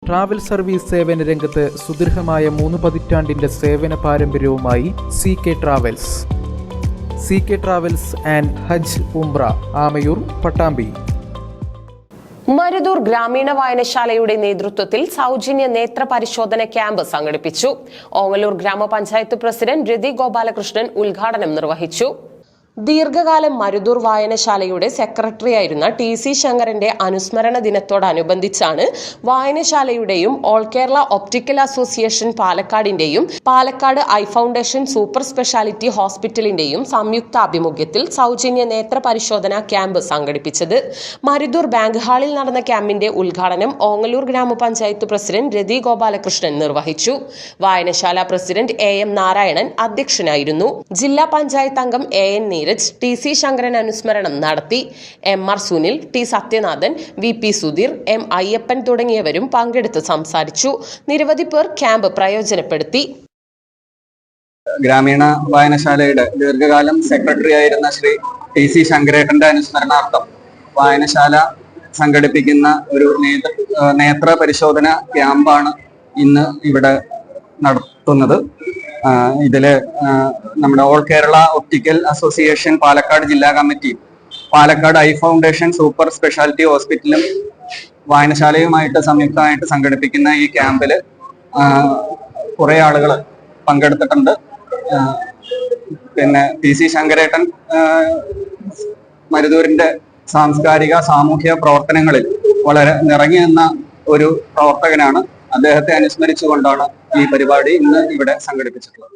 Travel service സേവന രംഗത്ത് സുദീർഘമായ 3 പതിറ്റാണ്ടിന്റെ സേവന പാരമ്പര്യവുമായി CK travels. CK travels and ഹജ്ജ് ഉംറ, ആമയൂർ, പട്ടാമ്പി. മരുതൂർ ഗ്രാമീണ വായനശാലയുടെ നേതൃത്വത്തിൽ സൗജന്യ നേത്ര പരിശോധന ക്യാമ്പ് സംഘടിപ്പിച്ചു. ഓങ്ങല്ലൂർ ഗ്രാമപഞ്ചായത്ത് പ്രസിഡന്റ് രതി ഗോപാലകൃഷ്ണൻ ഉദ്ഘാടനം നിർവഹിച്ചു. ദീർഘകാലം മരുതൂർ വായനശാലയുടെ സെക്രട്ടറിയായിരുന്ന TC ശങ്കരന്റെ അനുസ്മരണ ദിനത്തോടനുബന്ധിച്ചാണ് വായനശാലയുടെയും ഓൾ കേരള ഒപ്റ്റിക്കൽ അസോസിയേഷൻ പാലക്കാടിന്റെയും Palakkad eye foundation super speciality ഹോസ്പിറ്റലിന്റെയും സംയുക്താഭിമുഖ്യത്തിൽ സൗജന്യ നേത്ര പരിശോധന ക്യാമ്പ് സംഘടിപ്പിച്ചത്. മരുതൂർ ബാങ്ക് ഹാളിൽ നടന്ന ക്യാമ്പിന്റെ ഉദ്ഘാടനം ഓങ്ങല്ലൂർ ഗ്രാമപഞ്ചായത്ത് പ്രസിഡന്റ് രതി ഗോപാലകൃഷ്ണൻ നിർവഹിച്ചു. വായനശാല പ്രസിഡന്റ് AM നാരായണൻ അധ്യക്ഷനായിരുന്നു. ജില്ലാ പഞ്ചായത്ത് അംഗം AN TC ശങ്കരൻ അനുസ്മരണം നടത്തി. MR Sunil, T Sathyanathan, VP Sudheer, M Ayyappan തുടങ്ങിയവരും പങ്കെടുത്ത് സംസാരിച്ചു. നിരവധി പേർ ക്യാമ്പ് പ്രയോജനപ്പെടുത്തി. ഗ്രാമീണ വായനശാലയുടെ ദീർഘകാലം സെക്രട്ടറി ആയിരുന്ന ശ്രീ TC ശങ്കരേട്ടന്റെ അനുസ്മരണാർത്ഥം വായനശാല സംഘടിപ്പിക്കുന്ന ഒരു നേത്ര പരിശോധന ക്യാമ്പാണ് ഇന്ന് ഇവിടെ നടത്തുന്നത്. ഇതില് നമ്മുടെ all Kerala optical association Palakkad ജില്ലാ committee, Palakkad eye foundation super speciality ഹോസ്പിറ്റലും വായനശാലയുമായിട്ട് സംയുക്തമായിട്ട് സംഘടിപ്പിക്കുന്ന ഈ ക്യാമ്പില് കുറെ ആളുകൾ പങ്കെടുത്തിട്ടുണ്ട്. പിന്നെ TC ശങ്കരേട്ടൻ മരുതൂരിന്റെ സാംസ്കാരിക സാമൂഹ്യ പ്രവർത്തനങ്ങളിൽ വളരെ നിറങ്ങി നിന്ന ഒരു പ്രവർത്തകനാണ്. അദ്ദേഹത്തെ അനുസ്മരിച്ചുകൊണ്ടാണ് ഈ പരിപാടി ഇന്ന് ഇവിടെ സംഘടിപ്പിച്ചിട്ടുള്ളത്.